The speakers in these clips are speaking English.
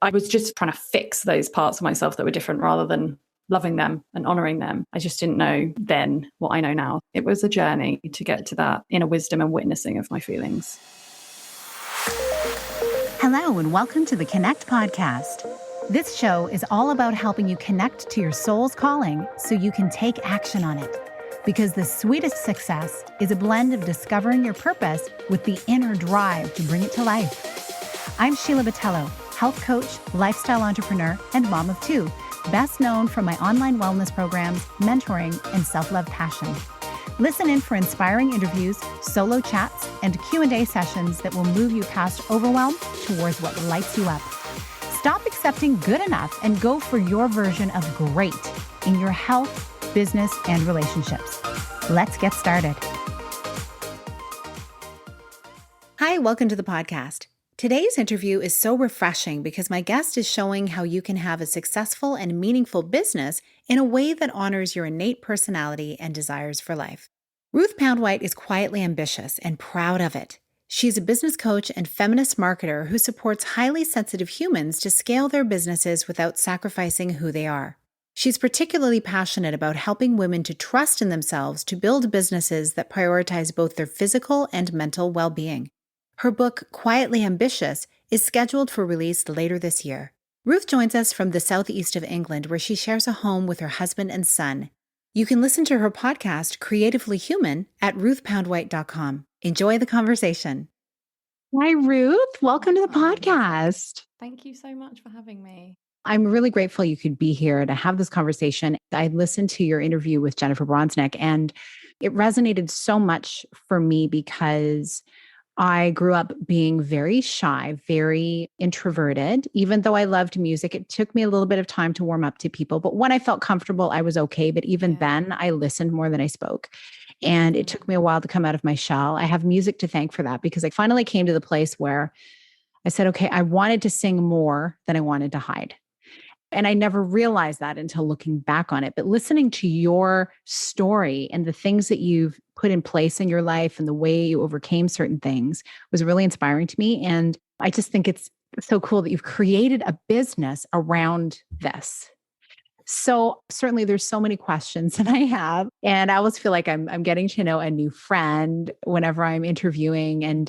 I was just trying to fix those parts of myself that were different rather than loving them and honoring them. I just didn't know then what I know now. It was a journey to get to that inner wisdom and witnessing of my feelings. Hello, and welcome to the Connect podcast. This show is all about helping you connect to your soul's calling so you can take action on it. Because the sweetest success is a blend of discovering your purpose with the inner drive to bring it to life. I'm Sheila, health coach, lifestyle entrepreneur, and mom of two, best known for my online wellness programs, mentoring, and self-love passion. Listen in for inspiring interviews, solo chats, and Q&A sessions that will move you past overwhelm towards what lights you up. Stop accepting good enough and go for your version of great in your health, business, and relationships. Let's get started. Hi, welcome to the podcast. Today's interview is so refreshing because my guest is showing how you can have a successful and meaningful business in a way that honors your innate personality and desires for life. Ruth Poundwhite is quietly ambitious and proud of it. She's a business coach and feminist marketer who supports highly sensitive humans to scale their businesses without sacrificing who they are. She's particularly passionate about helping women to trust in themselves to build businesses that prioritize both their physical and mental well-being. Her book, Quietly Ambitious, is scheduled for release later this year. Ruth joins us from the southeast of England, where she shares a home with her husband and son. You can listen to her podcast, Creatively Human, at ruthpoundwhite.com. Enjoy the conversation. Hi, Ruth. Welcome to the podcast. Thank you so much for having me. I'm really grateful you could be here to have this conversation. I listened to your interview with Jennifer Bronsnick, and it resonated so much for me because I grew up being very shy, very introverted. Even though I loved music, it took me a little bit of time to warm up to people. But when I felt comfortable, I was okay. But even then, I listened more than I spoke. And it took me a while to come out of my shell. I have music to thank for that because I finally came to the place where I said, okay, I wanted to sing more than I wanted to hide. And I never realized that until looking back on it. But listening to your story and the things that you've put in place in your life and the way you overcame certain things was really inspiring to me. And I just think it's so cool that you've created a business around this. So certainly there's so many questions that I have. And I always feel like I'm getting to know a new friend whenever I'm interviewing. And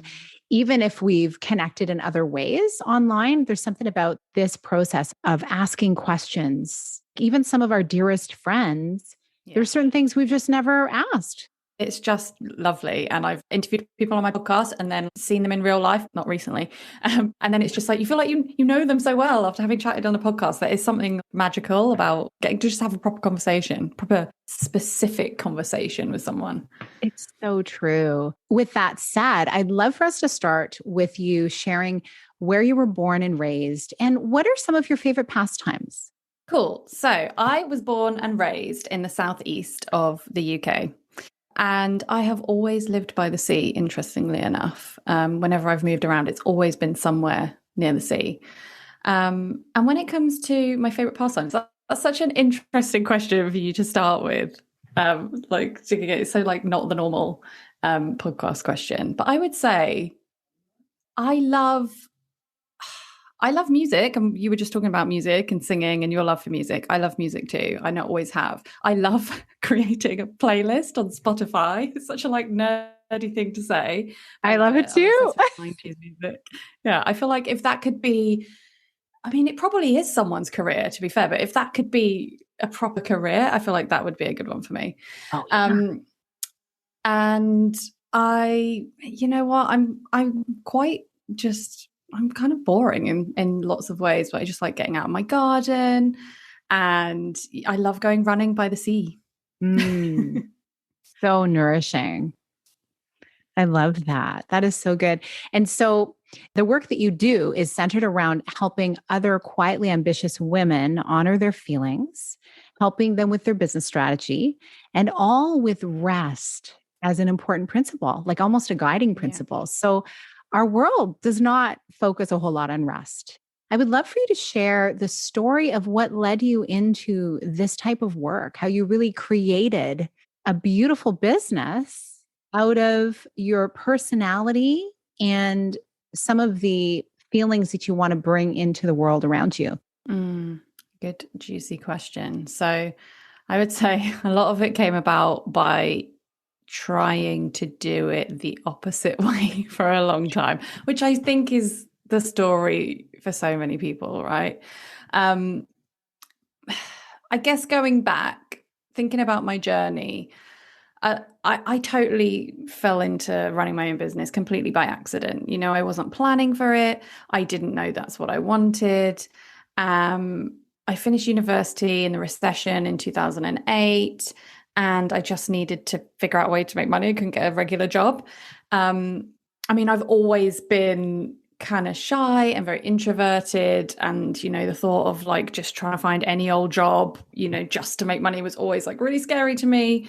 even if we've connected in other ways online, there's something about this process of asking questions. Even some of our dearest friends, there's certain things we've just never asked. It's just lovely. And I've interviewed people on my podcast and then seen them in real life, not recently. And then it's just like, you feel like you know them so well after having chatted on a podcast. There is something magical about getting to just have a proper conversation, proper specific conversation with someone. It's so true. With that said, I'd love for us to start with you sharing where you were born and raised and what are some of your favorite pastimes? Cool. So I was born and raised in the southeast of the UK. And I have always lived by the sea, interestingly enough. Whenever I've moved around, it's always been somewhere near the sea. And when it comes to my favorite pastimes, that's such an interesting question for you to start with. It's so like not the normal podcast question. But I would say I love music. And you were just talking about music and singing and your love for music. I love music too. I know always have. I love creating a playlist on Spotify. It's such a like nerdy thing to say. I love it too. 90s music. Yeah. I feel like if that could be, I mean, it probably is someone's career to be fair, but if that could be a proper career, I feel like that would be a good one for me. Oh, yeah. And you know what? I'm quite just, I'm kind of boring in lots of ways, but I just like getting out of my garden and I love going running by the sea. So nourishing. I love that. That is so good. And so the work that you do is centered around helping other quietly ambitious women honor their feelings, helping them with their business strategy, and all with rest as an important principle, like almost a guiding principle. So our world does not focus a whole lot on rest. I would love for you to share the story of what led you into this type of work, how you really created a beautiful business out of your personality and some of the feelings that you want to bring into the world around you? Good, juicy question. So I would say a lot of it came about by trying to do it the opposite way for a long time, which I think is the story for so many people, right? Um, I guess going back, thinking about my journey, I totally fell into running my own business completely by accident. You know, I wasn't planning for it. I didn't know that's what I wanted. I finished university in the recession in 2008, and I just needed to figure out a way to make money. I couldn't get a regular job. I mean, I've always been kind of shy and very introverted, and you know, the thought of like just trying to find any old job, you know, just to make money was always like really scary to me.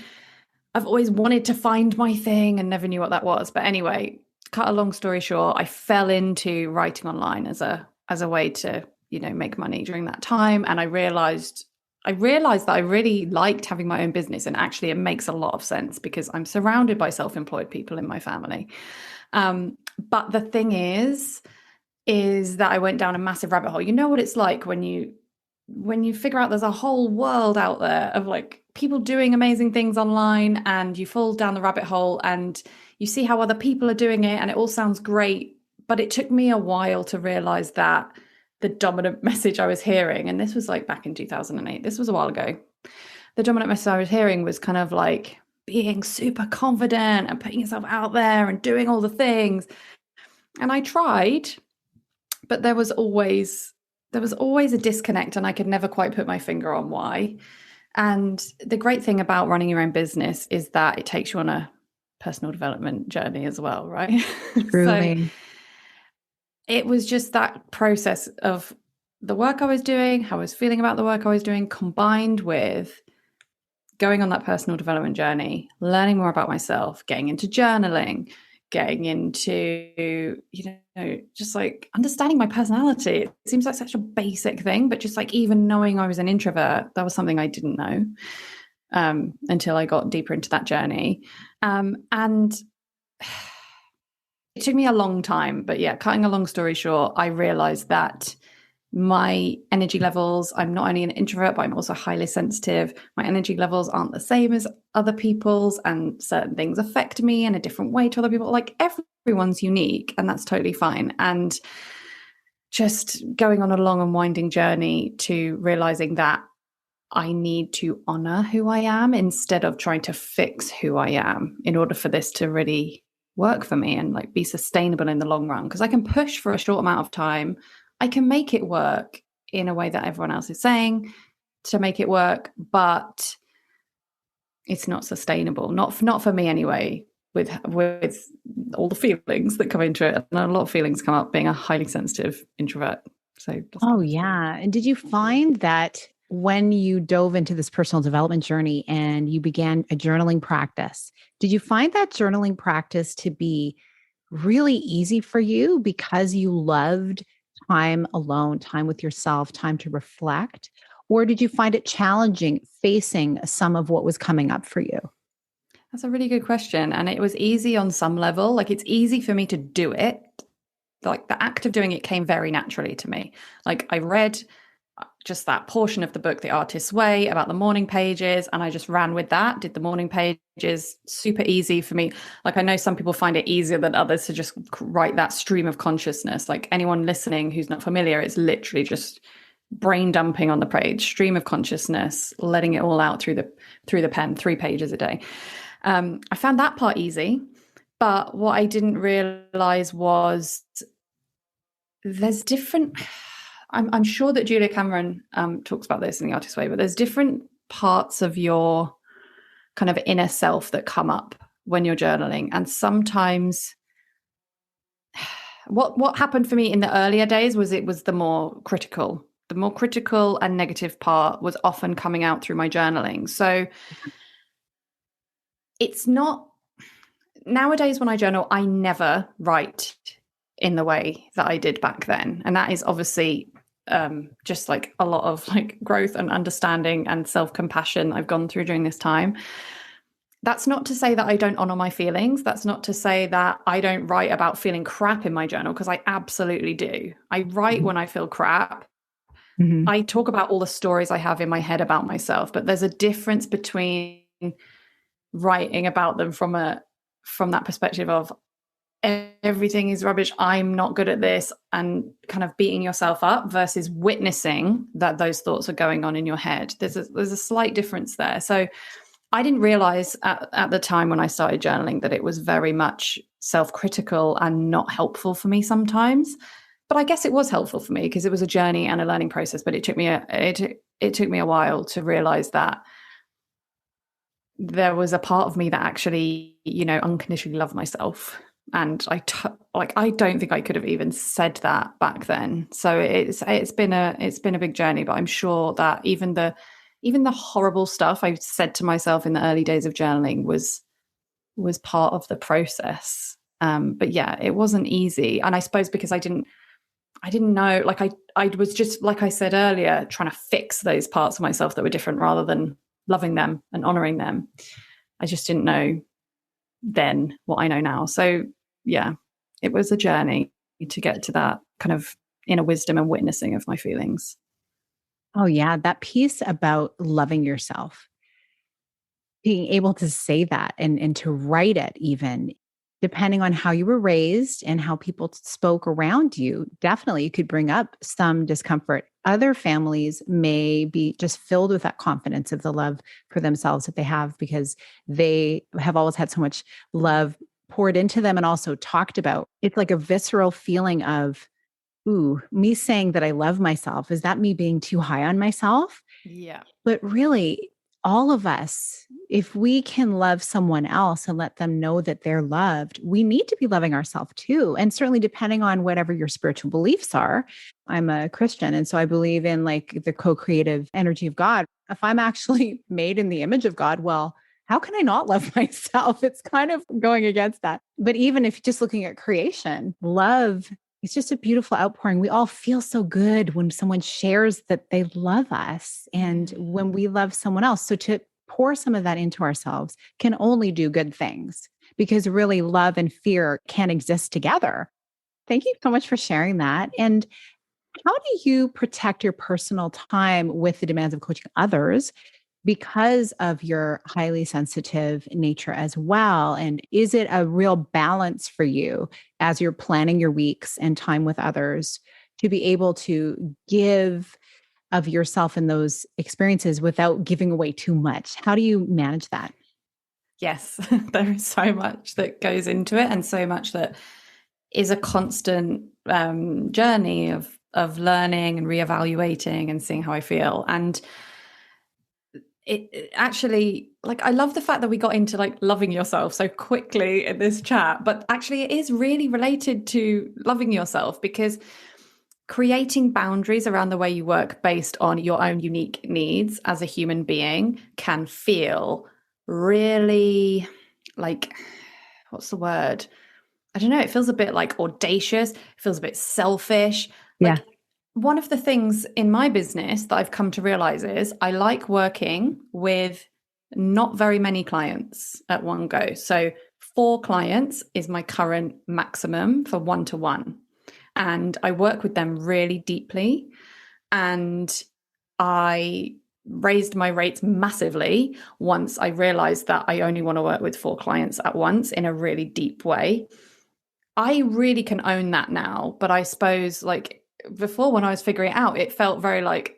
I've always wanted to find my thing and never knew what that was. But anyway, cut a long story short, I fell into writing online as a way to, you know, make money during that time. And I realized that I really liked having my own business. And actually it makes a lot of sense because I'm surrounded by self-employed people in my family. But the thing is that I went down a massive rabbit hole. You know what it's like when you figure out there's a whole world out there of like people doing amazing things online, and you fall down the rabbit hole and you see how other people are doing it and it all sounds great. But it took me a while to realize that the dominant message I was hearing, and this was like back in 2008, this was a while ago, the dominant message I was hearing was kind of like being super confident and putting yourself out there and doing all the things. And I tried, but there was always a disconnect, and I could never quite put my finger on why. And the great thing about running your own business is that it takes you on a personal development journey as well, right? Truly. So it was just that process of the work I was doing, how I was feeling about the work I was doing, combined with going on that personal development journey, learning more about myself, getting into journaling, getting into, you know, just like understanding my personality. It seems like such a basic thing, but just like even knowing I was an introvert, that was something I didn't know until I got deeper into that journey. And it took me a long time, but yeah, cutting a long story short, I realized that my energy levels, I'm not only an introvert, but I'm also highly sensitive. My energy levels aren't the same as other people's, and certain things affect me in a different way to other people. Like everyone's unique, and that's totally fine. And just going on a long and winding journey to realizing that I need to honor who I am instead of trying to fix who I am in order for this to really work for me and like be sustainable in the long run. Because I can push for a short amount of time. I can make it work in a way that everyone else is saying to make it work, but it's not sustainable. Not for me anyway, with all the feelings that come into it. And a lot of feelings come up being a highly sensitive introvert. So oh yeah. And did you find that when you dove into this personal development journey and you began a journaling practice, did you find that journaling practice to be really easy for you because you loved time alone, time with yourself, time to reflect? Or did you find it challenging facing some of what was coming up for you? That's a really good question. And it was easy on some level. Like it's easy for me to do it. Like the act of doing it came very naturally to me. Like I read just that portion of the book, The Artist's Way, about the morning pages, and I just ran with that, did the morning pages, super easy for me. Like I know some people find it easier than others to just write that stream of consciousness. Like anyone listening who's not familiar, it's literally just brain dumping on the page, stream of consciousness, letting it all out through the pen, 3 pages a day. I found that part easy, but what I didn't realize was there's different. I'm sure that Julia Cameron talks about this in The Artist's Way, but there's different parts of your kind of inner self that come up when you're journaling. And sometimes what happened for me in the earlier days was it was the more critical and negative part was often coming out through my journaling. So it's not, nowadays when I journal, I never write in the way that I did back then. And that is obviously just like a lot of like growth and understanding and self-compassion I've gone through during this time. That's not to say that I don't honor my feelings. That's not to say that I don't write about feeling crap in my journal, because I absolutely do. I write when I feel crap. Mm-hmm. I talk about all the stories I have in my head about myself, but there's a difference between writing about them from that perspective of everything is rubbish, I'm not good at this, and kind of beating yourself up, versus witnessing that those thoughts are going on in your head. There's a slight difference there. So I didn't realize at the time when I started journaling that it was very much self-critical and not helpful for me sometimes. But I guess it was helpful for me because it was a journey and a learning process. But it took me a while to realize that there was a part of me that actually, unconditionally loved myself. And I don't think I could have even said that back then. So it's been a big journey, but I'm sure that even the horrible stuff I said to myself in the early days of journaling was part of the process. But yeah, it wasn't easy. And I suppose because I didn't know, like I was just, like I said earlier, trying to fix those parts of myself that were different rather than loving them and honoring them. I just didn't know then what I know now. So yeah, it was a journey to get to that kind of inner wisdom and witnessing of my feelings. Oh, yeah. That piece about loving yourself, being able to say that and to write it, even depending on how you were raised and how people spoke around you, definitely you could bring up some discomfort. Other families may be just filled with that confidence of the love for themselves that they have because they have always had so much love poured into them and also talked about. It's like a visceral feeling of, ooh, me saying that I love myself. Is that me being too high on myself? Yeah. But really, all of us, if we can love someone else and let them know that they're loved, we need to be loving ourselves too. And certainly, depending on whatever your spiritual beliefs are, I'm a Christian. And so I believe in like the co creative energy of God. If I'm actually made in the image of God, well, how can I not love myself? It's kind of going against that. But even if just looking at creation, love, it's just a beautiful outpouring. We all feel so good when someone shares that they love us and when we love someone else. So to pour some of that into ourselves can only do good things because really love and fear can exist together. Thank you so much for sharing that. And how do you protect your personal time with the demands of coaching others because of your highly sensitive nature as well? And is it a real balance for you as you're planning your weeks and time with others to be able to give of yourself in those experiences without giving away too much? How do you manage that? Yes, there is so much that goes into it and so much that is a constant journey of learning and reevaluating and seeing how I feel. And it actually, like, I love the fact that we got into like loving yourself so quickly in this chat, but actually it is really related to loving yourself, because creating boundaries around the way you work based on your own unique needs as a human being can feel really, like, what's the word? I don't know. It feels a bit like audacious. It feels a bit selfish. Yeah. Like, one of the things in my business that I've come to realize is I like working with not very many clients at one go. So 4 clients is my current maximum for one-to-one. And I work with them really deeply. And I raised my rates massively once I realized that I only want to work with 4 clients at once in a really deep way. I really can own that now, but I suppose, like, before, when I was figuring it out, it felt very like,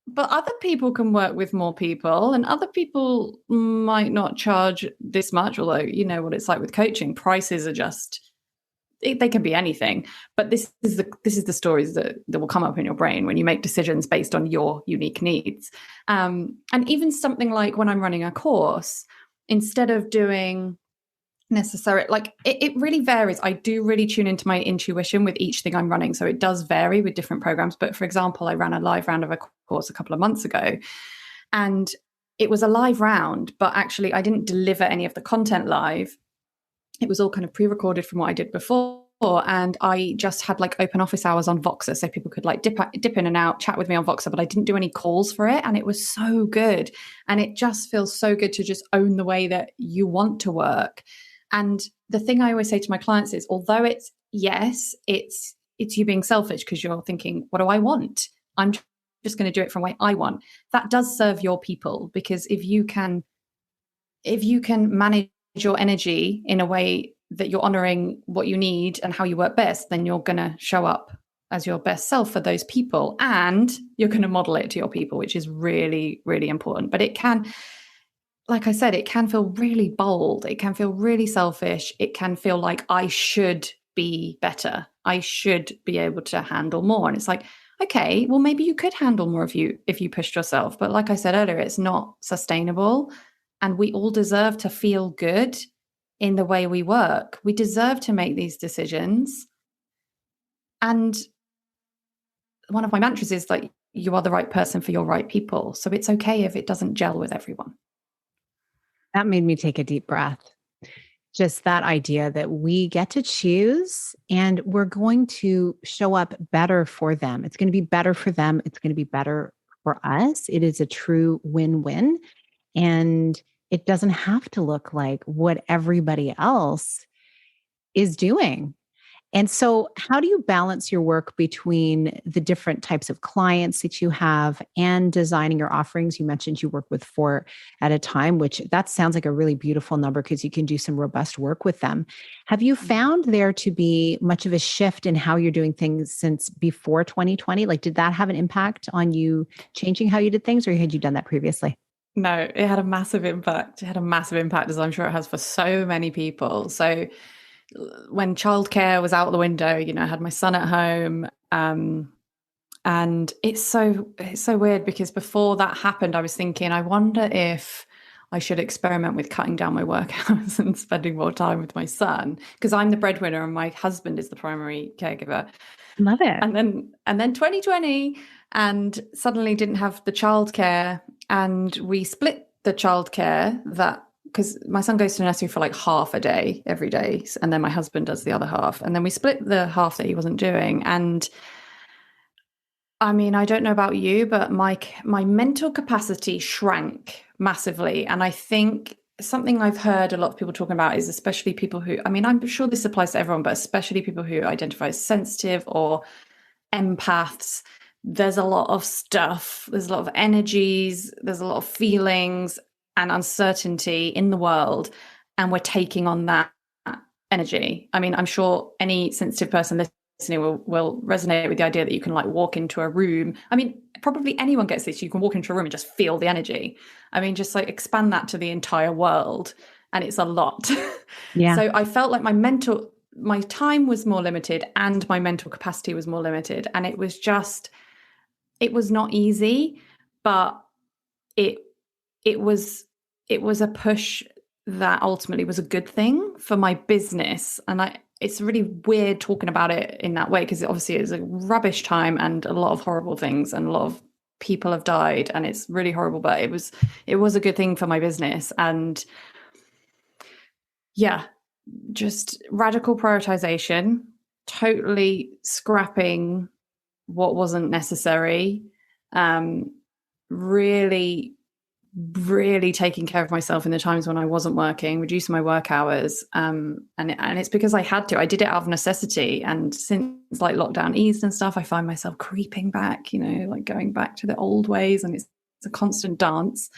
but other people can work with more people and other people might not charge this much, although you know what it's like with coaching, prices are just, they can be anything. But this is the stories that will come up in your brain when you make decisions based on your unique needs. And even something like when I'm running a course, instead of doing necessary, like, it really varies. I do really tune into my intuition with each thing I'm running, so it does vary with different programs. But for example, I ran a live round of a course a couple of months ago, and it was a live round, but actually I didn't deliver any of the content live. It was all kind of pre-recorded from what I did before. and I just had like open office hours on Voxer, so people could like dip in and out, chat with me on Voxer, but I didn't do any calls for it, and it was so good. And it just feels so good to just own the way that you want to work. And the thing I always say to my clients is, although it's you being selfish because you're thinking, what do I want? I'm just going to do it from the way I want. That does serve your people, because if you can manage your energy in a way that you're honoring what you need and how you work best, then you're going to show up as your best self for those people, and you're going to model it to your people, which is really, really important. But it can, like I said, it can feel really bold. It can feel really selfish. It can feel like I should be better. I should be able to handle more. And it's like, okay, well, maybe you could handle more if you pushed yourself. But like I said earlier, it's not sustainable. And we all deserve to feel good in the way we work. We deserve to make these decisions. And one of my mantras is like, you are the right person for your right people. So it's okay if it doesn't gel with everyone. That made me take a deep breath. Just that idea that we get to choose and we're going to show up better for them. It's going to be better for them. It's going to be better for us. It is a true win-win. And it doesn't have to look like what everybody else is doing. And so, how do you balance your work between the different types of clients that you have and designing your offerings? You mentioned you work with 4 at a time, which that sounds like a really beautiful number because you can do some robust work with them. Have you found there to be much of a shift in how you're doing things since before 2020? Like, did that have an impact on you changing how you did things, or had you done that previously? No, it had a massive impact. It had a massive impact, as I'm sure it has for so many people. So when childcare was out the window, I had my son at home. And it's so weird because before that happened, I was thinking, I wonder if I should experiment with cutting down my work hours and spending more time with my son, because I'm the breadwinner and my husband is the primary caregiver. Love it. And then 2020, and suddenly didn't have the childcare, and we split the childcare, that because my son goes to nursery for like half a day every day, and then my husband does the other half, and then we split the half that he wasn't doing. And I mean, I don't know about you, but my mental capacity shrank massively. And I think something I've heard a lot of people talking about is, especially people who, I mean, I'm sure this applies to everyone, but especially people who identify as sensitive or empaths, there's a lot of stuff, there's a lot of energies, there's a lot of feelings and uncertainty in the world, and we're taking on that energy. I mean, I'm sure any sensitive person listening will resonate with the idea that you can like walk into a room. I mean, probably anyone gets this. You can walk into a room and just feel the energy. I mean, just like expand that to the entire world, and it's a lot. Yeah. So I felt like my time was more limited and my mental capacity was more limited. And it was not easy, but it was a push that ultimately was a good thing for my business. And it's really weird talking about it in that way, because obviously it's a rubbish time and a lot of horrible things and a lot of people have died and it's really horrible, but it was a good thing for my business. And yeah, just radical prioritization, totally scrapping what wasn't necessary, really taking care of myself in the times when I wasn't working, reducing my work hours. And it's because I had to. I did it out of necessity. And since like lockdown eased and stuff, I find myself creeping back, like going back to the old ways, and it's a constant dance.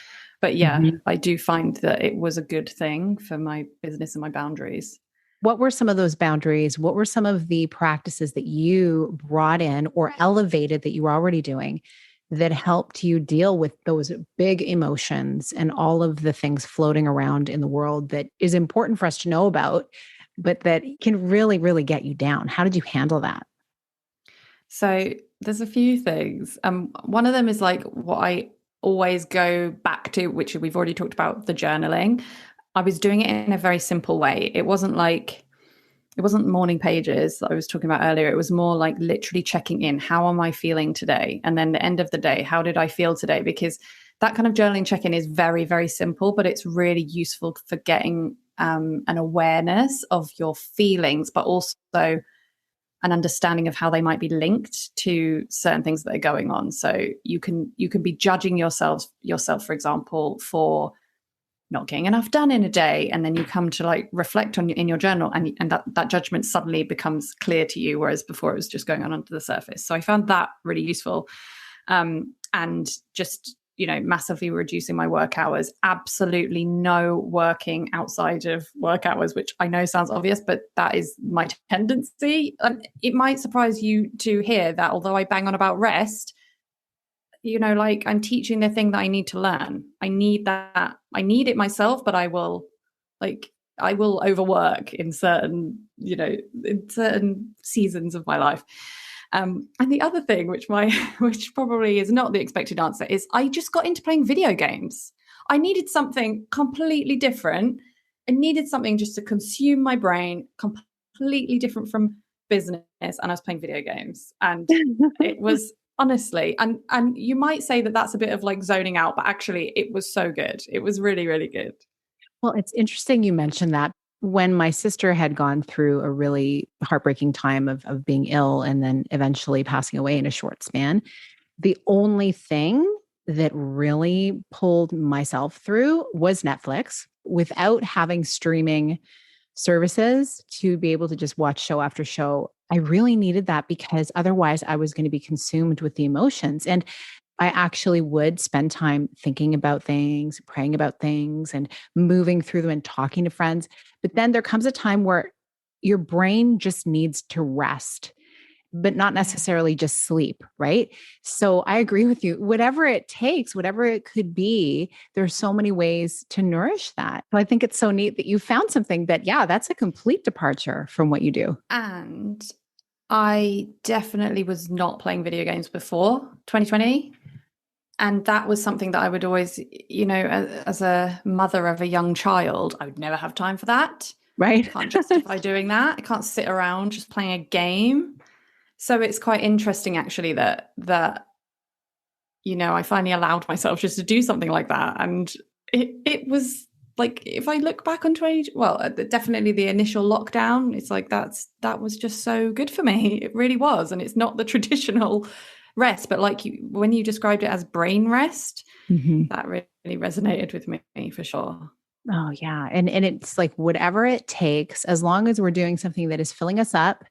But yeah, I do find that it was a good thing for my business and my boundaries. What were some of those boundaries? What were some of the practices that you brought in or elevated that you were already doing that helped you deal with those big emotions and all of the things floating around in the world that is important for us to know about, but that can really, really get you down? How did you handle that? So there's a few things. One of them is like what I always go back to, which we've already talked about, the journaling. I was doing it in a very simple way. It wasn't morning pages that I was talking about earlier. It was more like literally checking in. How am I feeling today? And then the end of the day, how did I feel today? Because that kind of journaling check-in is very, very simple, but it's really useful for getting an awareness of your feelings, but also an understanding of how they might be linked to certain things that are going on. So you can be judging yourself, for example, for not getting enough done in a day, and then you come to like reflect on in your journal, and that judgment suddenly becomes clear to you, whereas before it was just going on under the surface. So I found that really useful, and just massively reducing my work hours. Absolutely no working outside of work hours, which I know sounds obvious, but that is my tendency. It might surprise you to hear that although I bang on about rest, like I'm teaching the thing that I need to learn. I need that. I need it myself, but I will overwork in certain seasons of my life. And the other thing, which probably is not the expected answer, is I just got into playing video games. I needed something completely different. I needed something just to consume my brain, completely different from business. And I was playing video games, and it was honestly, and you might say that that's a bit of like zoning out, but actually it was so good. It was really, really good. Well, it's interesting you mentioned that. When my sister had gone through a really heartbreaking time of being ill and then eventually passing away in a short span, the only thing that really pulled myself through was Netflix. Without having streaming services to be able to just watch show after show, I really needed that, because otherwise I was going to be consumed with the emotions. And I actually would spend time thinking about things, praying about things, and moving through them and talking to friends. But then there comes a time where your brain just needs to rest, but not necessarily just sleep, right? So I agree with you. Whatever it takes, whatever it could be, there's so many ways to nourish that. So I think it's so neat that you found something that, that's a complete departure from what you do. And I definitely was not playing video games before 2020. And that was something that I would always, as a mother of a young child, I would never have time for that. Right. I can't justify doing that. I can't sit around just playing a game. So it's quite interesting, actually, that I finally allowed myself just to do something like that. And it was like, if I look back on definitely the initial lockdown, it's like that was just so good for me. It really was. And it's not the traditional rest, but when you described it as brain rest, that really resonated with me for sure. Oh yeah. And it's like, whatever it takes, as long as we're doing something that is filling us up,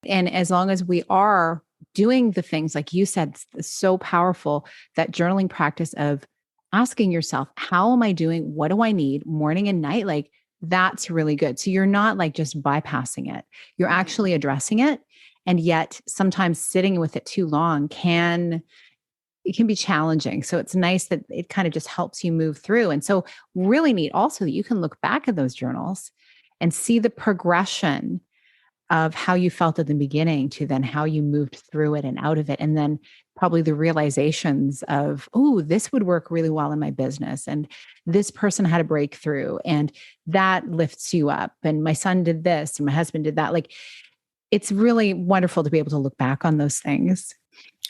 and as long as we are doing the things, like you said, so powerful, that journaling practice of asking yourself, how am I doing? What do I need morning and night? Like, that's really good. So you're not like just bypassing it. You're actually addressing it. And yet sometimes sitting with it too long can be challenging. So it's nice that it kind of just helps you move through. And so really neat also that you can look back at those journals and see the progression of how you felt at the beginning to then how you moved through it and out of it. And then probably the realizations of, oh, this would work really well in my business. And this person had a breakthrough and that lifts you up. And my son did this and my husband did that. Like, it's really wonderful to be able to look back on those things.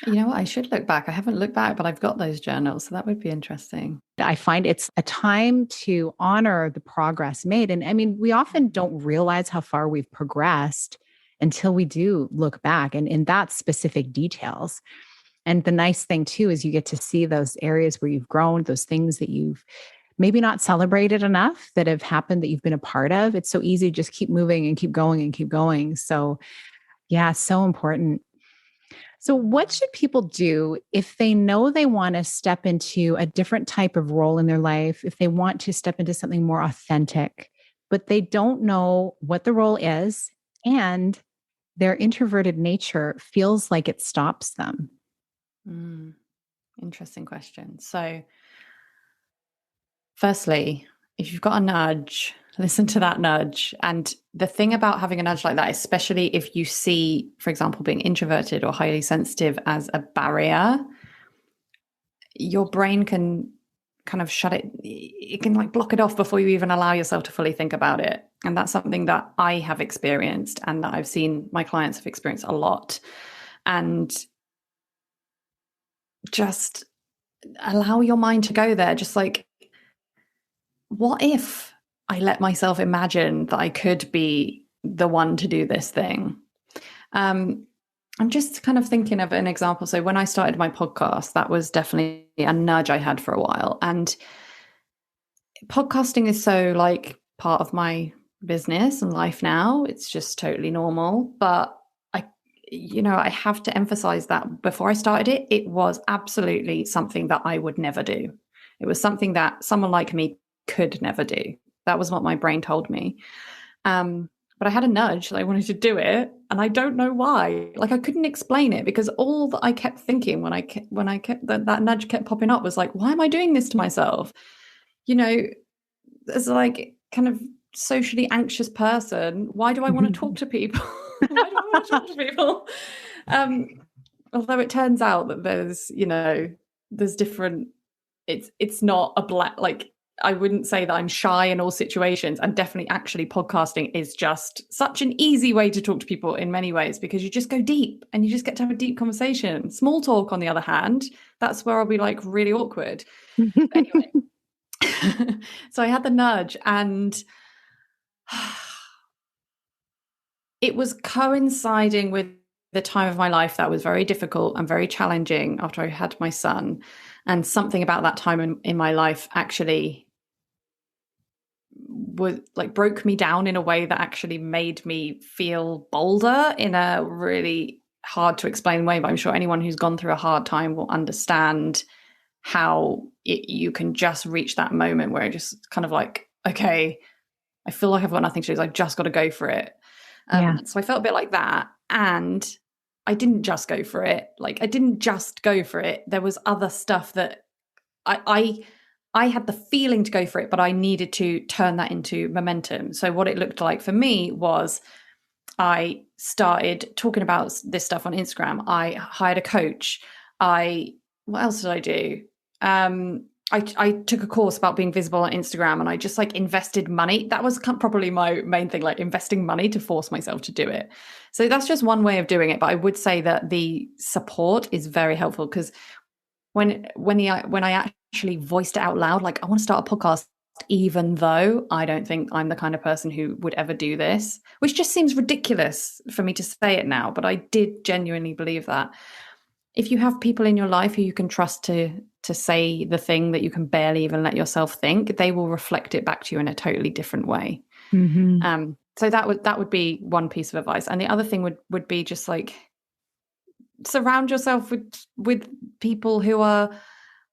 You know what? I should look back. I haven't looked back, but I've got those journals. So that would be interesting. I find it's a time to honor the progress made. And I mean, we often don't realize how far we've progressed until we do look back and in that specific details. And the nice thing too, is you get to see those areas where you've grown, those things that you've maybe not celebrated enough that have happened that you've been a part of. It's so easy to just keep moving and keep going and keep going. So yeah, so important. So what should people do if they know they want to step into a different type of role in their life, if they want to step into something more authentic, but they don't know what the role is and their introverted nature feels like it stops them? Interesting question. So firstly, if you've got a nudge, listen to that nudge. And the thing about having a nudge like that, especially if you see, for example, being introverted or highly sensitive as a barrier, your brain can kind of shut it. It can like block it off before you even allow yourself to fully think about it. And that's something that I have experienced and that I've seen my clients have experienced a lot. And just allow your mind to go there. Just like, what if I let myself imagine that I could be the one to do this thing? I'm just kind of thinking of an example. So when I started my podcast, that was definitely a nudge I had for a while. And podcasting is so like part of my business and life now. It's just totally normal. But I have to emphasize that before I started it, it was absolutely something that I would never do. It was something that someone like me could never do. That was what my brain told me. But I had a nudge that I wanted to do it, and I don't know why. Like I couldn't explain it, because all that I kept thinking when I kept that nudge kept popping up was like, why am I doing this to myself? As like kind of socially anxious person, why do I want to talk to people? Why do I want to talk to people? Although it turns out that there's different. It's not a black, like, I wouldn't say that I'm shy in all situations, and definitely actually podcasting is just such an easy way to talk to people in many ways, because you just go deep and you just get to have a deep conversation. Small talk, on the other hand, that's where I'll be like really awkward. But anyway, so I had the nudge, and it was coinciding with the time of my life that was very difficult and very challenging after I had my son. And something about that time in my life actually was like broke me down in a way that actually made me feel bolder in a really hard to explain way. But I'm sure anyone who's gone through a hard time will understand how you can just reach that moment where it just kind of like, okay, I feel like I've got nothing to lose. I've just got to go for it. So I felt a bit like that. And I didn't just go for it. Like I didn't just go for it. There was other stuff that I had the feeling to go for it, but I needed to turn that into momentum. So what it looked like for me was I started talking about this stuff on Instagram. I hired a coach. What else did I do? I took a course about being visible on Instagram, and I just like invested money. That was probably my main thing, like investing money to force myself to do it. So that's just one way of doing it. But I would say that the support is very helpful, because when I actually voiced it out loud, like I want to start a podcast, even though I don't think I'm the kind of person who would ever do this, which just seems ridiculous for me to say it now, but I did genuinely believe that. If you have people in your life who you can trust to say the thing that you can barely even let yourself think, they will reflect it back to you in a totally different way. Mm-hmm. So that would be one piece of advice. And the other thing would be just like surround yourself with people who are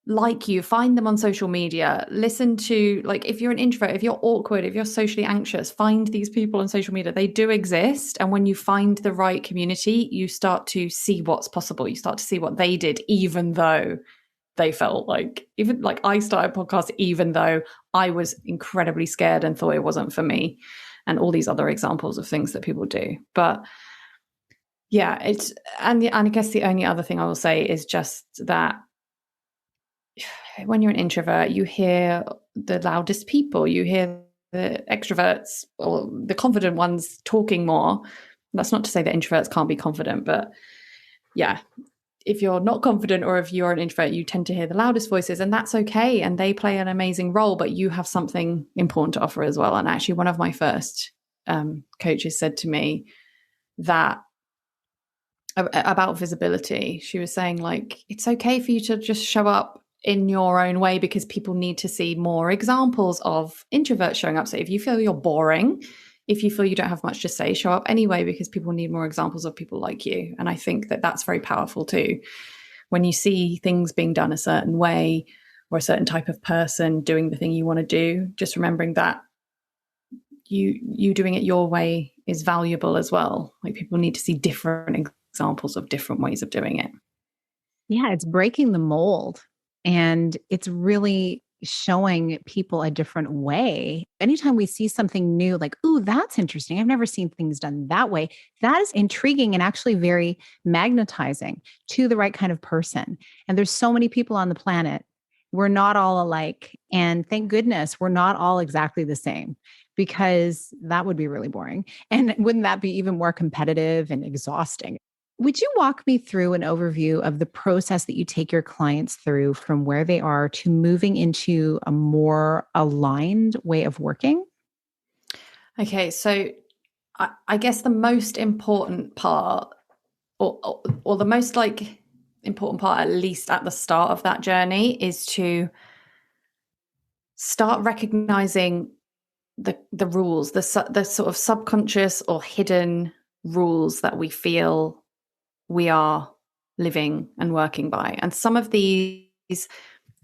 like you. Find them on social media. Listen to, like, if you're an introvert, if you're awkward, if you're socially anxious, find these people on social media. They do exist. And when you find the right community, you start to see what's possible. You start to see what they did, even though they felt like, even like I started a podcast, even though I was incredibly scared and thought it wasn't for me, and all these other examples of things that people do. But yeah, and I guess the only other thing I will say is just that when you're an introvert, you hear the loudest people, you hear the extroverts or the confident ones talking more. That's not to say that introverts can't be confident, but yeah, if you're not confident or if you're an introvert, you tend to hear the loudest voices, and that's okay. And they play an amazing role, but you have something important to offer as well. And actually, one of my first coaches said to me that about visibility, she was saying, like, it's okay for you to just show up in your own way, because people need to see more examples of introverts showing up. So if you feel you're boring, if you feel you don't have much to say, show up anyway, because people need more examples of people like you. And I think that that's very powerful too. When you see things being done a certain way, or a certain type of person doing the thing you want to do, just remembering that you doing it your way is valuable as well. Like, people need to see different examples of different ways of doing it. Yeah, it's breaking the mold. And it's really showing people a different way. Anytime we see something new, like, ooh, that's interesting. I've never seen things done that way. That is intriguing and actually very magnetizing to the right kind of person. And there's so many people on the planet. We're not all alike. And thank goodness we're not all exactly the same, because that would be really boring. And wouldn't that be even more competitive and exhausting? Would you walk me through an overview of the process that you take your clients through from where they are to moving into a more aligned way of working? Okay, so I guess the most important part, or the most like important part, at least at the start of that journey, is to start recognizing the rules, the sort of subconscious or hidden rules that we feel we are living and working by. And some of these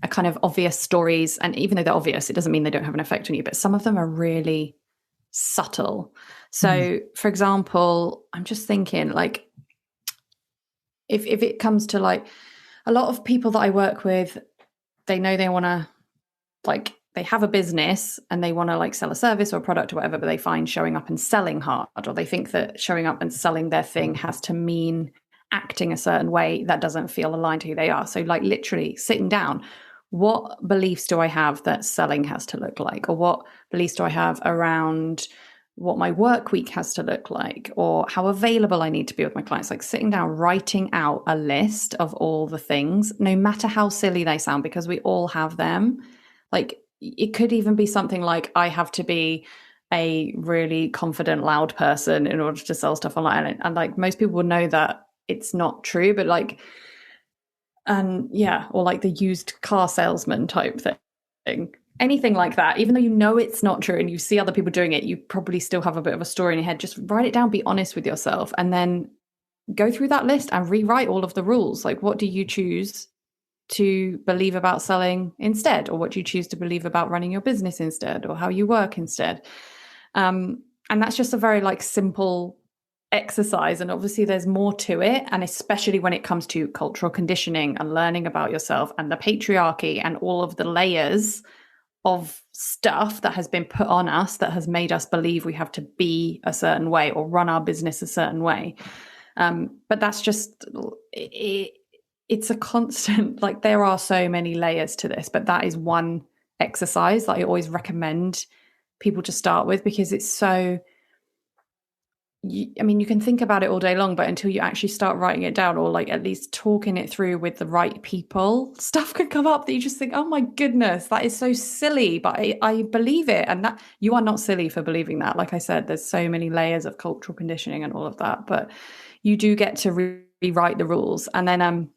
are kind of obvious stories, and even though they're obvious, it doesn't mean they don't have an effect on you, but some of them are really subtle. So for example, I'm just thinking, like, if it comes to like a lot of people that I work with, they know they want to, like, they have a business and they want to like sell a service or a product or whatever, but they find showing up and selling hard, or they think that showing up and selling their thing has to mean acting a certain way that doesn't feel aligned to who they are. So like literally sitting down, what beliefs do I have that selling has to look like? Or what beliefs do I have around what my work week has to look like, or how available I need to be with my clients? Like sitting down, writing out a list of all the things, no matter how silly they sound, because we all have them. Like it could even be something like, I have to be a really confident, loud person in order to sell stuff online. And like most people would know that it's not true, but like, and yeah, or like the used car salesman type thing. Anything like that, even though you know it's not true and you see other people doing it, you probably still have a bit of a story in your head. Just write it down, be honest with yourself, and then go through that list and rewrite all of the rules. Like, what do you choose to believe about selling instead? Or what do you choose to believe about running your business instead, or how you work instead? And that's just a very like simple exercise. And obviously there's more to it. And especially when it comes to cultural conditioning and learning about yourself and the patriarchy and all of the layers of stuff that has been put on us that has made us believe we have to be a certain way or run our business a certain way. But that's just, it's a constant, like there are so many layers to this, but that is one exercise that I always recommend people to start with, because it's so, I mean, you can think about it all day long, but until you actually start writing it down, or like at least talking it through with the right people, stuff can come up that you just think, oh my goodness, that is so silly, but I believe it. And that you are not silly for believing that. Like I said, there's so many layers of cultural conditioning and all of that, but you do get to rewrite the rules. And then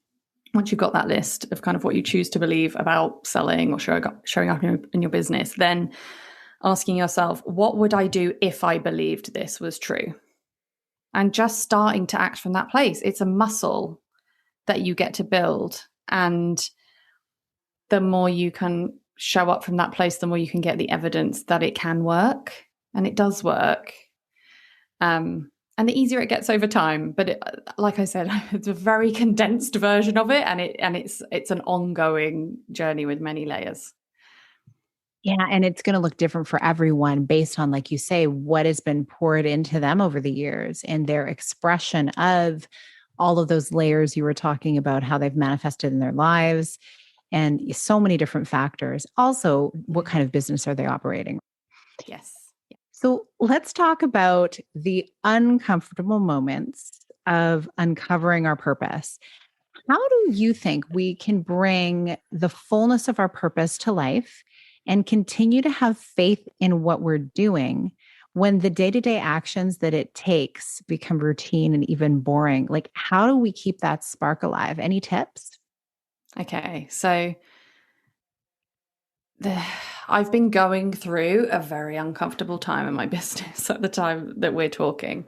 once you've got that list of kind of what you choose to believe about selling or showing up in your business, then asking yourself, what would I do if I believed this was true? And just starting to act from that place. It's a muscle that you get to build. And the more you can show up from that place, the more you can get the evidence that it can work. And it does work. And the easier it gets over time. But like I said, it's a very condensed version of it. And it's an ongoing journey with many layers. Yeah. And it's going to look different for everyone based on, like you say, what has been poured into them over the years and their expression of all of those layers you were talking about, how they've manifested in their lives, and so many different factors. Also, what kind of business are they operating? Yes. So let's talk about the uncomfortable moments of uncovering our purpose. How do you think we can bring the fullness of our purpose to life and continue to have faith in what we're doing when the day-to-day actions that it takes become routine and even boring? Like, how do we keep that spark alive? Any tips? Okay. So I've been going through a very uncomfortable time in my business at the time that we're talking.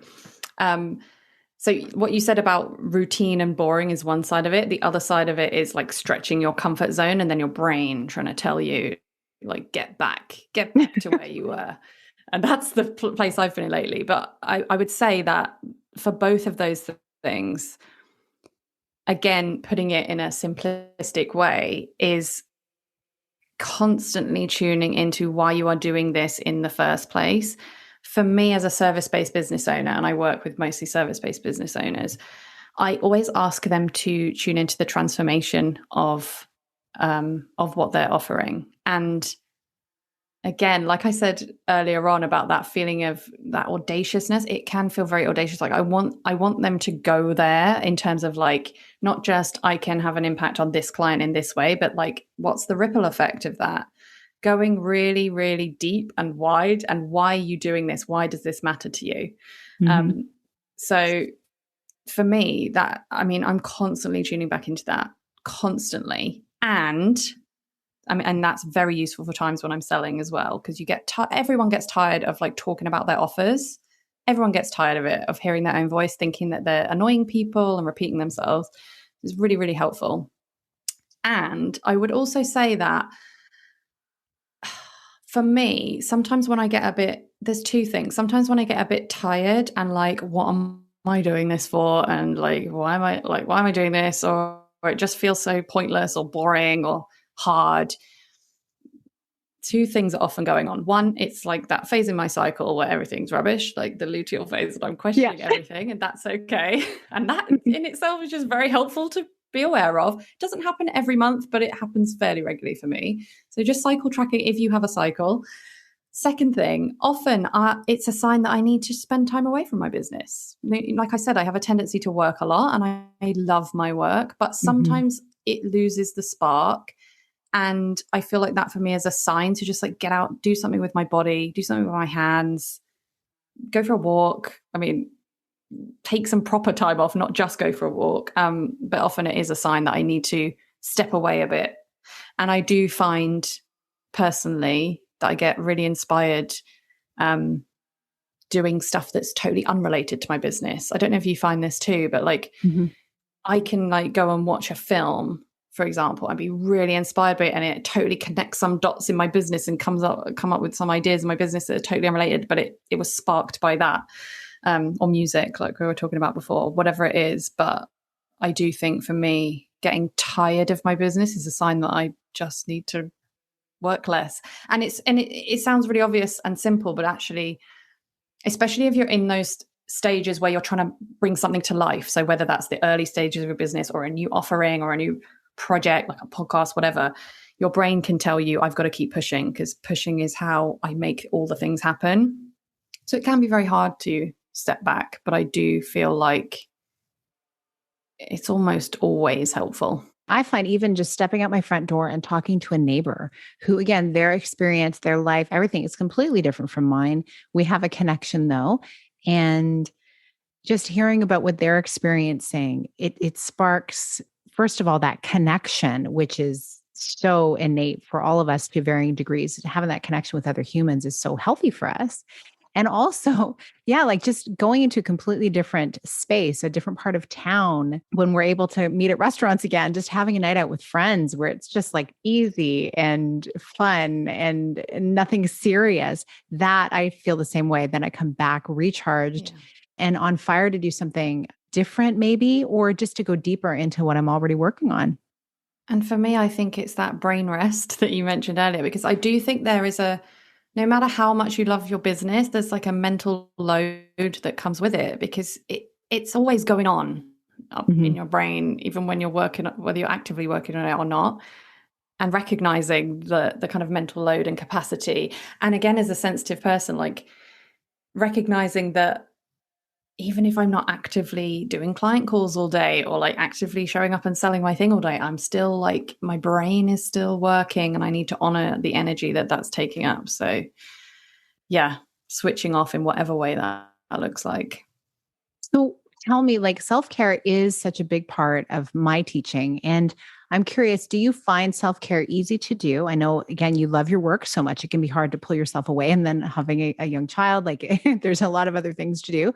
So what you said about routine and boring is one side of it. The other side of it is like stretching your comfort zone, and then your brain trying to tell you, like, get back to where you were. And that's the place I've been in lately. But I would say that for both of those things, again, putting it in a simplistic way, is constantly tuning into why you are doing this in the first place. For me, as a service-based business owner, and I work with mostly service-based business owners, I always ask them to tune into the transformation of what they're offering. And again, like I said earlier on about that feeling of that audaciousness, it can feel very audacious. Like I want them to go there in terms of like, not just I can have an impact on this client in this way, but like, what's the ripple effect of that? going really, really deep and wide. And why are you doing this? Why does this matter to you? Mm-hmm. So for me, I'm constantly tuning back into that, constantly. And and that's very useful for times when I'm selling as well, because everyone gets tired of like talking about their offers. Everyone gets tired of it, of hearing their own voice, thinking that they're annoying people and repeating themselves. It's really, really helpful. And I would also say that for me, sometimes when I get there's two things. Sometimes when I get a bit tired and like, what am I doing this for? And like, why am I doing this? Or it just feels so pointless or boring or hard. Two things are often going on. One, it's like that phase in my cycle where everything's rubbish, like the luteal phase, and I'm questioning everything, and that's okay. And that in itself is just very helpful to be aware of. It doesn't happen every month, but it happens fairly regularly for me. So just cycle tracking if you have a cycle. Second thing, often it's a sign that I need to spend time away from my business. Like I said, I have a tendency to work a lot, and I love my work, but sometimes it loses the spark. And I feel like that for me is a sign to just like get out, do something with my body, do something with my hands, go for a walk. I mean, take some proper time off, not just go for a walk. But often it is a sign that I need to step away a bit. And I do find personally that I get really inspired doing stuff that's totally unrelated to my business. I don't know if you find this too, but like I can like go and watch a film, for example, and be really inspired by it, and it totally connects some dots in my business and come up with some ideas in my business that are totally unrelated, but it was sparked by that, or music, like we were talking about before, whatever it is. But I do think for me, getting tired of my business is a sign that I just need to work less. And it sounds really obvious and simple, but actually, especially if you're in those stages where you're trying to bring something to life, so whether that's the early stages of a business or a new offering or a new project like a podcast, whatever, your brain can tell you I've got to keep pushing, because pushing is how I make all the things happen. So it can be very hard to step back, but I do feel like it's almost always helpful. I find even just stepping out my front door and talking to a neighbor who, again, their experience, their life, everything is completely different from mine. We have a connection though. And just hearing about what they're experiencing, it sparks, first of all, that connection, which is so innate for all of us to varying degrees. Having that connection with other humans is so healthy for us. And also, like just going into a completely different space, a different part of town, when we're able to meet at restaurants again, just having a night out with friends where it's just like easy and fun and nothing serious, that I feel the same way. Then I come back recharged and on fire to do something different maybe, or just to go deeper into what I'm already working on. And for me, I think it's that brain rest that you mentioned earlier, because I do think there is no matter how much you love your business, there's like a mental load that comes with it, because it's always going on up in your brain, even when you're working, whether you're actively working on it or not, and recognizing the kind of mental load and capacity. And again, as a sensitive person, like recognizing that even if I'm not actively doing client calls all day or like actively showing up and selling my thing all day, I'm still like, my brain is still working, and I need to honor the energy that that's taking up. So yeah, switching off in whatever way that looks like. So tell me, like, self-care is such a big part of my teaching. And I'm curious, do you find self-care easy to do? I know, again, you love your work so much, it can be hard to pull yourself away. And then having a young child, like there's a lot of other things to do.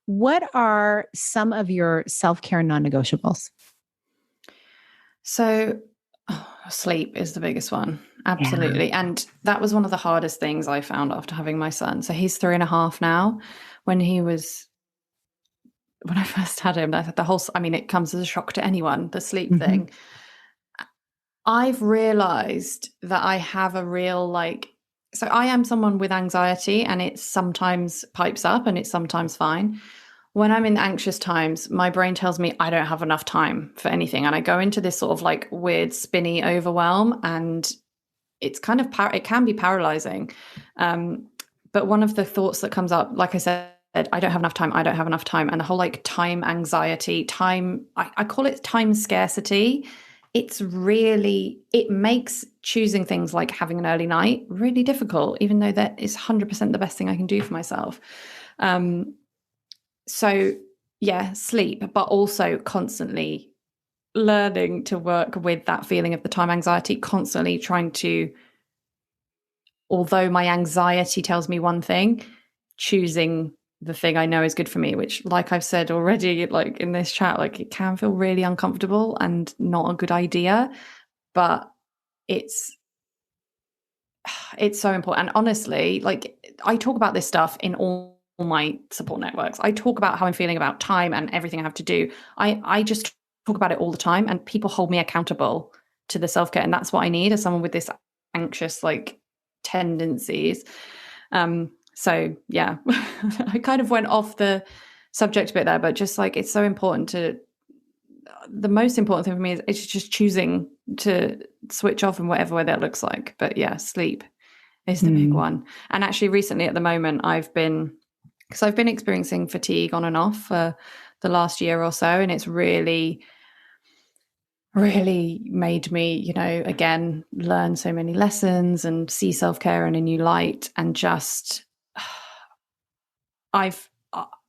What are some of your self-care non-negotiables? So sleep is the biggest one. Absolutely. Yeah. And that was one of the hardest things I found after having my son. So he's 3.5 now. When I first had him, it comes as a shock to anyone, the sleep thing. I've realized that I have a real so I am someone with anxiety, and it sometimes pipes up and it's sometimes fine. When I'm in anxious times, my brain tells me I don't have enough time for anything. And I go into this sort of like weird spinny overwhelm, and it's kind of, it can be paralyzing. But one of the thoughts that comes up, like I said, I don't have enough time. I don't have enough time. And the whole like time anxiety, I call it time scarcity. it makes choosing things like having an early night really difficult, even though that is 100% the best thing I can do for myself. So yeah, sleep, but also constantly learning to work with that feeling of the time anxiety, constantly trying to, although my anxiety tells me one thing, choosing the thing I know is good for me, which, like I've said already, like in this chat, like it can feel really uncomfortable and not a good idea, but it's so important. And honestly, like I talk about this stuff in all my support networks. I talk about how I'm feeling about time and everything I have to do. I just talk about it all the time, and people hold me accountable to the self-care. And that's what I need as someone with this anxious like tendencies. So yeah, I kind of went off the subject a bit there, but just like it's so important to, the most important thing for me is it's just choosing to switch off in whatever way that looks like. But yeah, sleep is the big one. And actually recently at the moment I've been experiencing fatigue on and off for the last year or so, and it's really made me, you know, again, learn so many lessons and see self-care in a new light. And just I've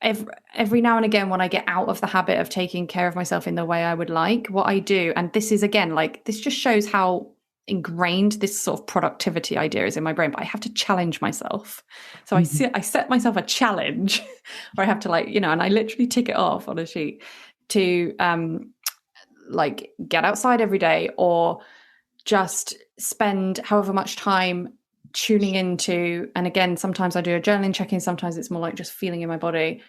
every now and again, when I get out of the habit of taking care of myself in the way I would like, what I do, and this is again, like this just shows how ingrained this sort of productivity idea is in my brain, but I have to challenge myself. So I set myself a challenge where I have to, like, you know, and I literally tick it off on a sheet to like get outside every day, or just spend however much time tuning into, and again, sometimes I do a journaling check-in, sometimes it's more like just feeling in my body,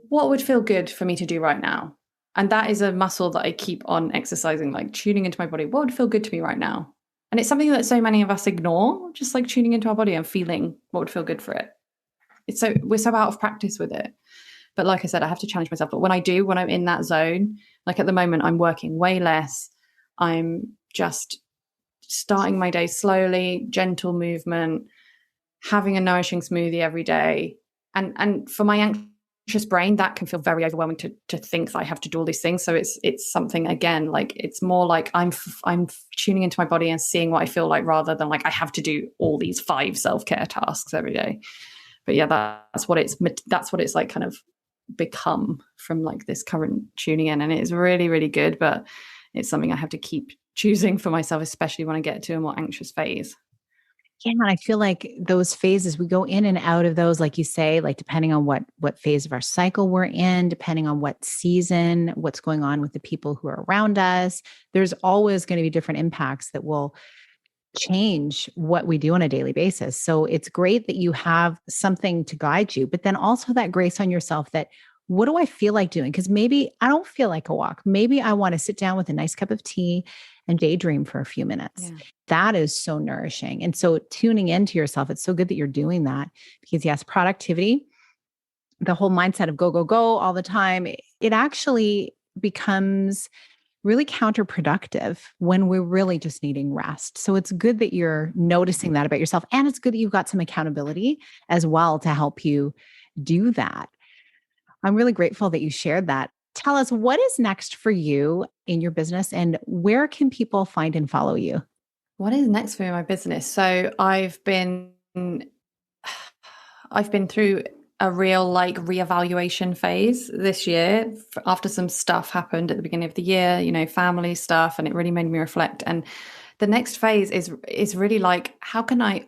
what would feel good for me to do right now? And that is a muscle that I keep on exercising, like tuning into my body. What would feel good to me right now? And it's something that so many of us ignore, just like tuning into our body and feeling what would feel good for it. We're so out of practice with it. But like I said, I have to challenge myself. But when I'm in that zone, like at the moment, I'm working way less. I'm just starting my day slowly, gentle movement, having a nourishing smoothie every day. And for my anxious brain, that can feel very overwhelming to think that I have to do all these things. So it's something, again, like it's more like I'm tuning into my body and seeing what I feel like, rather than like I have to do all these 5 self-care tasks every day. But yeah, that's what it's like kind of become from like this current tuning in. And it is really, really good, but it's something I have to keep choosing for myself, especially when I get to a more anxious phase. Yeah, and I feel like those phases, we go in and out of those, like you say, like depending on what phase of our cycle we're in, depending on what season, what's going on with the people who are around us. There's always going to be different impacts that will change what we do on a daily basis. So it's great that you have something to guide you, but then also that grace on yourself that, what do I feel like doing? Because maybe I don't feel like a walk. Maybe I want to sit down with a nice cup of tea and daydream for a few minutes. Yeah. That is so nourishing. And so tuning into yourself, it's so good that you're doing that, because yes, productivity, the whole mindset of go, go, go all the time, it actually becomes really counterproductive when we're really just needing rest. So it's good that you're noticing that about yourself. And it's good that you've got some accountability as well to help you do that. I'm really grateful that you shared that. Tell us, what is next for you in your business, and where can people find and follow you? What is next for my business? So I've been through a real like reevaluation phase this year after some stuff happened at the beginning of the year, you know, family stuff, and it really made me reflect. And the next phase is really like, how can I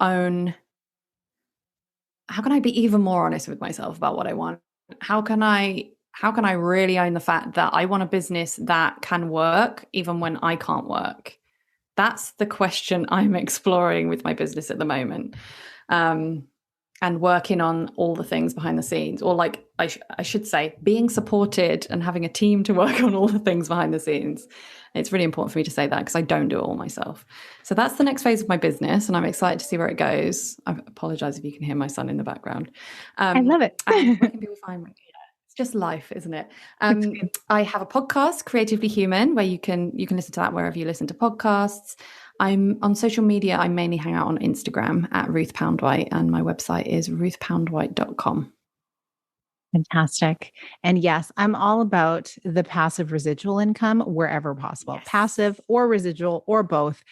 be even more honest with myself about what I want? How can I really own the fact that I want a business that can work even when I can't work? That's the question I'm exploring with my business at the moment. And working on all the things behind the scenes, or like I should say, being supported and having a team to work on all the things behind the scenes. It's really important for me to say that, because I don't do it all myself. So that's the next phase of my business, and I'm excited to see where it goes. I apologize if you can hear my son in the background. I love it. And where can people find me? It's just life, isn't it? I have a podcast, Creatively Human, where you can listen to that wherever you listen to podcasts. I'm on social media. I mainly hang out on Instagram at Ruth Poundwhite, and my website is ruthpoundwhite.com. Fantastic. And yes, I'm all about the passive residual income wherever possible, Yes. passive or residual or both.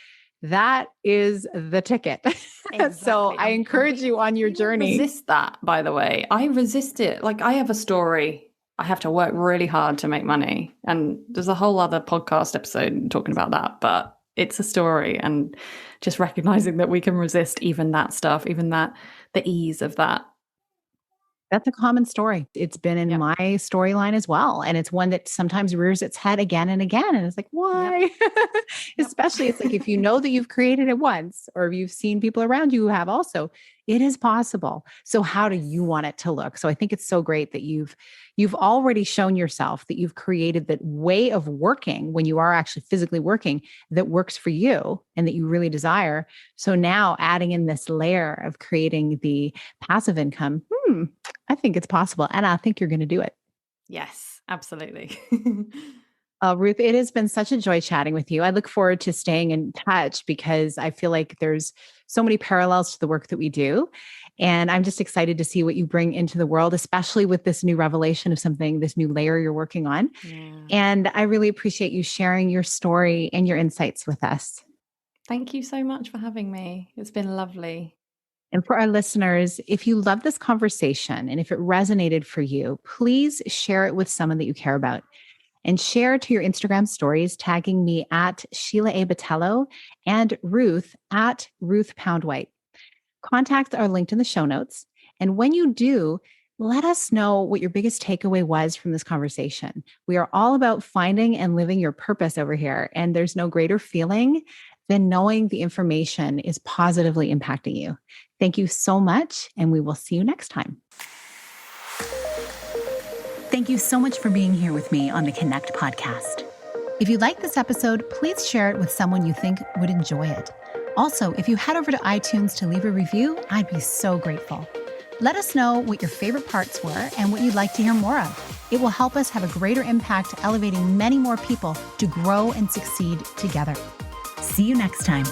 That is the ticket. So Exactly. I And encourage you on your we will journey. resist that, by the way. I resist it. Like, I have a story. I have to work really hard to make money. And there's a whole other podcast episode talking about that, but it's a story. And just recognizing that we can resist even that stuff, even that, the ease of that. That's a common story. It's been in Yep. my storyline as well. And it's one that sometimes rears its head again and again. And it's like, why? Yep. Especially, it's like if you know that you've created it once, or if you've seen people around you who have also, it is possible. So how do you want it to look? So I think it's so great that you've already shown yourself that you've created that way of working when you are actually physically working that works for you and that you really desire. So now adding in this layer of creating the passive income, I think it's possible. And I think you're going to do it. Yes, absolutely. Ruth, it has been such a joy chatting with you. I look forward to staying in touch because I feel like there's so many parallels to the work that we do. And I'm just excited to see what you bring into the world, especially with this new revelation of something, this new layer you're working on. Yeah. And I really appreciate you sharing your story and your insights with us. Thank you so much for having me. It's been lovely. And for our listeners, if you love this conversation and if it resonated for you, please share it with someone that you care about. And share to your Instagram stories, tagging me at Sheila A. Botello and Ruth at Ruth Poundwhite. Contacts are linked in the show notes. And when you do, let us know what your biggest takeaway was from this conversation. We are all about finding and living your purpose over here. And there's no greater feeling than knowing the information is positively impacting you. Thank you so much. And we will see you next time. Thank you so much for being here with me on the Connect podcast. If you like this episode, please share it with someone you think would enjoy it. Also, if you head over to iTunes to leave a review, I'd be so grateful. Let us know what your favorite parts were and what you'd like to hear more of. It will help us have a greater impact, elevating many more people to grow and succeed together. See you next time.